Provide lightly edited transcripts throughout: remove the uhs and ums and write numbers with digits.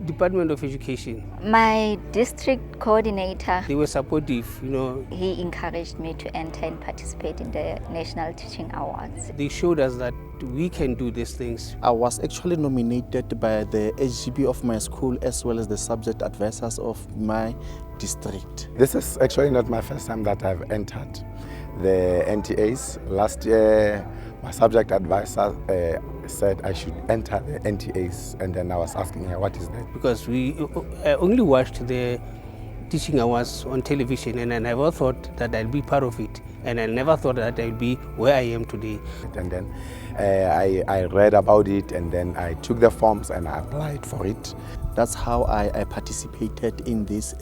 Department of Education. My district coordinator, They were supportive, he encouraged me to enter and participate in the National Teaching Awards. They showed us that we can do these things. I was actually nominated by the HGB of my school as well as the subject advisors of my district. This is actually not my first time that I've entered the NTAs. Last year, my subject advisor said I should enter the NTAs, and then I was asking her, what is that? Because we only watched the teaching awards on television, and I never thought that I'd be part of it, and I never thought that I'd be where I am today. And then I read about it, and then I took the forms and I applied for it. That's how I participated in this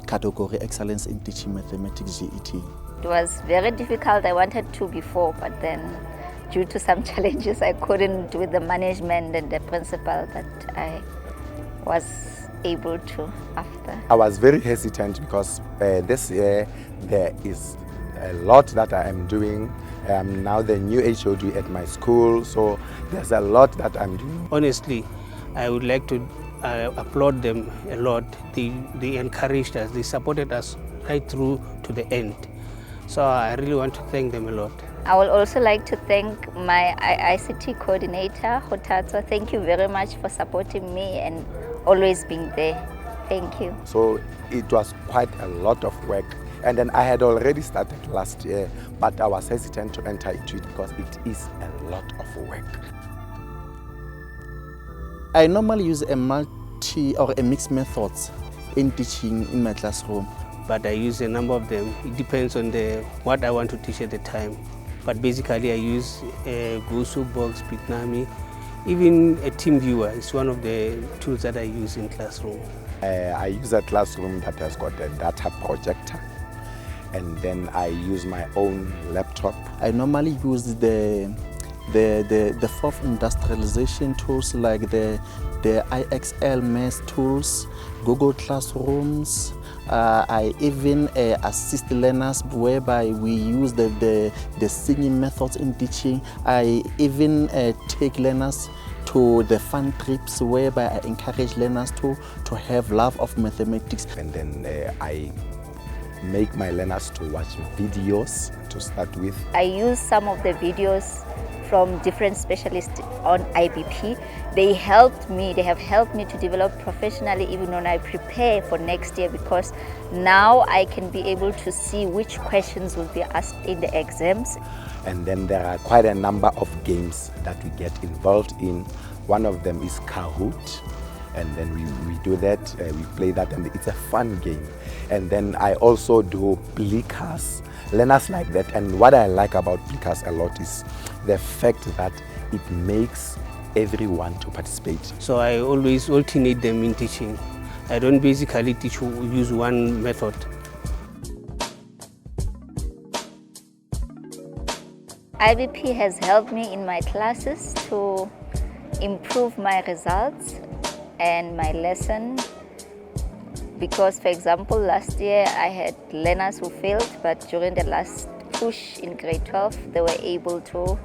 category, Excellence in Teaching Mathematics, GET. It was very difficult. I wanted to before, but then due to some challenges I couldn't with the management and the principal, that I was able to after. I was very hesitant because this year there is a lot that I am doing. I am now the new HOD at my school, so there's a lot that I'm doing. Honestly, I would like to applaud them a lot. They encouraged us, they supported us right through to the end. So I really want to thank them a lot. I would also like to thank my ICT coordinator, Hotatso. Thank you very much for supporting me and always being there. Thank you. So it was quite a lot of work. And then I had already started last year, but I was hesitant to enter into it because it is a lot of work. I normally use a multi or a mixed methods in teaching in my classroom. But I use a number of them. It depends on what I want to teach at the time. But basically I use Gosu, Box, Bitnami. Even a TeamViewer is one of the tools that I use in classroom. I use a classroom that has got a data projector, and then I use my own laptop. I normally use the fourth industrialization tools like the IXL Math tools, Google Classrooms. I even assist learners whereby we use the singing methods in teaching. I even take learners to the fun trips whereby I encourage learners to have love of mathematics. And then I make my learners to watch videos to start with. I use some of the videos from different specialists on IBP. They have helped me to develop professionally even when I prepare for next year, because now I can be able to see which questions will be asked in the exams. And then there are quite a number of games that we get involved in. One of them is Kahoot, and then we do that, we play that, and it's a fun game. And then I also do Plikas, learners like that. And what I like about Plikas a lot is the fact that it makes everyone to participate. So I always alternate them in teaching. I don't basically use one method. IBP has helped me in my classes to improve my results and my lesson, because, for example, last year I had learners who failed, but during the last push in grade 12 they were able to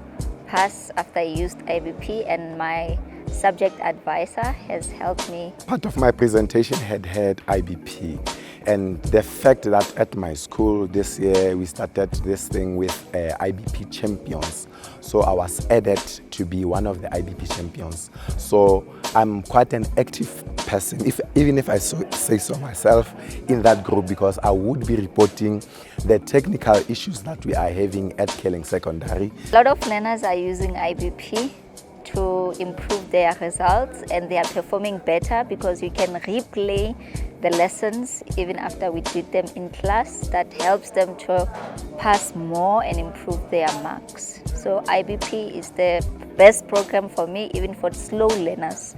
pass after I used IBP, and my subject advisor has helped me. Part of my presentation had IBP, and the fact that at my school this year we started this thing with IBP champions. So I was added to be one of the IBP champions. So I'm quite an active person, even if I say so myself, in that group, because I would be reporting the technical issues that we are having at Kelling Secondary. A lot of learners are using IBP to improve their results, and they are performing better because you can replay the lessons even after we did them in class. That helps them to pass more and improve their marks. So IBP is the best program for me, even for slow learners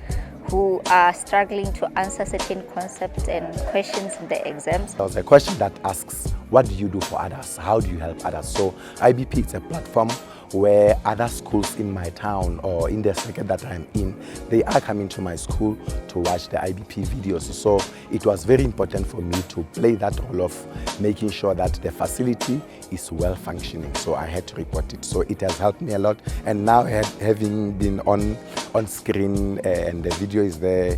who are struggling to answer certain concepts and questions in the exams. There's a question that asks, what do you do for others? How do you help others? So IBP is a platform where other schools in my town or in the circuit that I'm in, they are coming to my school to watch the IBP videos. So it was very important for me to play that role of making sure that the facility is well functioning. So I had to report it. So it has helped me a lot. And now having been on on screen and the video is there.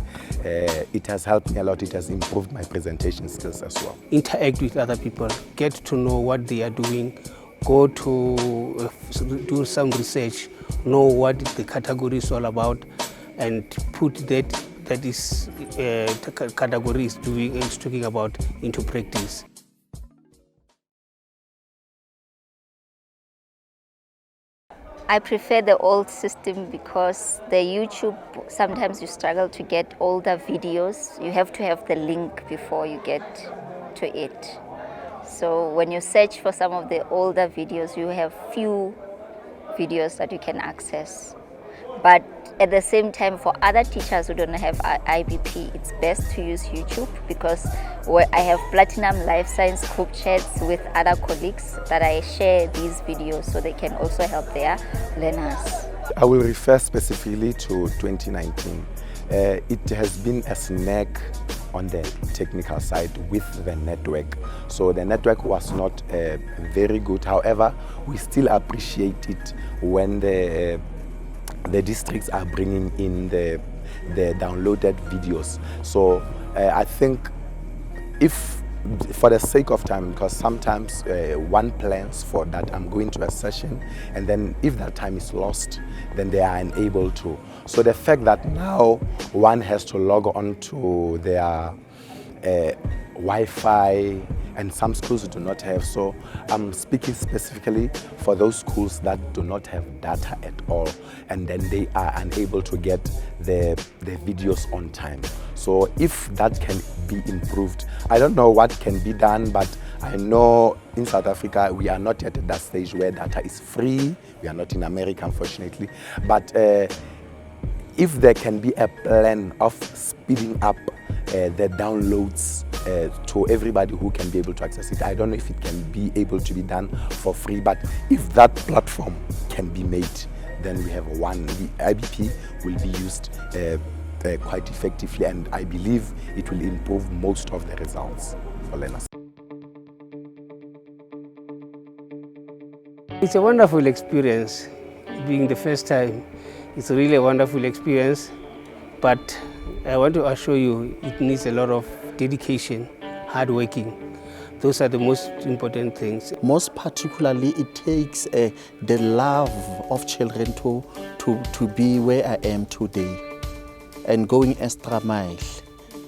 It has helped me a lot. It has improved my presentation skills as well. Interact with other people, get to know what they are doing, go to do some research, know what the category is all about, and put that is the category is talking about into practice. I prefer the old system because the YouTube, sometimes you struggle to get older videos. You have to have the link before you get to it. So when you search for some of the older videos, you have few videos that you can access. But at the same time, for other teachers who don't have IBP, it's best to use YouTube because I have Platinum Life Science group chats with other colleagues that I share these videos so they can also help their learners. I will refer specifically to 2019. It has been a snag on the technical side with the network. So the network was not very good. However, we still appreciate it when the districts are bringing in the downloaded videos. So I think if, for the sake of time, because sometimes one plans for that, I'm going to a session, and then if that time is lost, then they are unable to. So the fact that now one has to log on to their Wi-Fi, and some schools do not have. So I'm speaking specifically for those schools that do not have data at all, and then they are unable to get the videos on time. So if that can be improved, I don't know what can be done, but I know in South Africa we are not yet at that stage where data is free. We are not in America, unfortunately. But if there can be a plan of speeding up the downloads to everybody who can be able to access it. I don't know if it can be able to be done for free, but if that platform can be made, then we have one. The IBP will be used quite effectively, and I believe it will improve most of the results for learners. It's a wonderful experience. Being the first time, it's really a wonderful experience, but I want to assure you it needs a lot of dedication, hard working. Those are the most important things. Most particularly, it takes the love of children to be where I am today and going extra mile.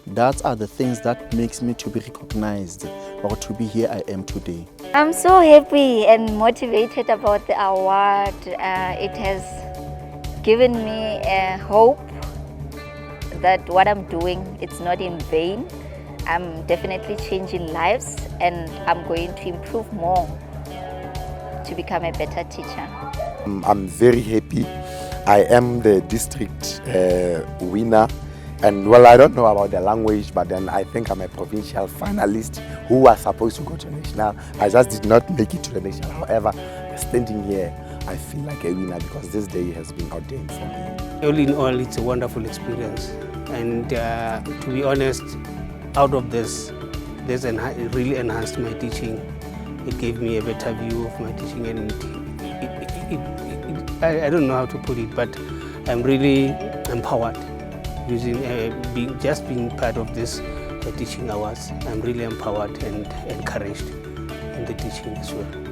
That are the things that makes me to be recognized or to be here I am today. I'm so happy and motivated about the award. It has given me a hope that what I'm doing, it's not in vain. I'm definitely changing lives, and I'm going to improve more to become a better teacher. I'm very happy. I am the district winner, and well, I don't know about the language, but then I think I'm a provincial finalist who was supposed to go to national. I just did not make it to the national. However, standing here, I feel like a winner because this day has been ordained for me. All in all, it's a wonderful experience, and to be honest, out of this really enhanced my teaching. It gave me a better view of my teaching, and I don't know how to put it, but I'm really empowered using being part of this teaching hours. I'm really empowered and encouraged in the teaching as well.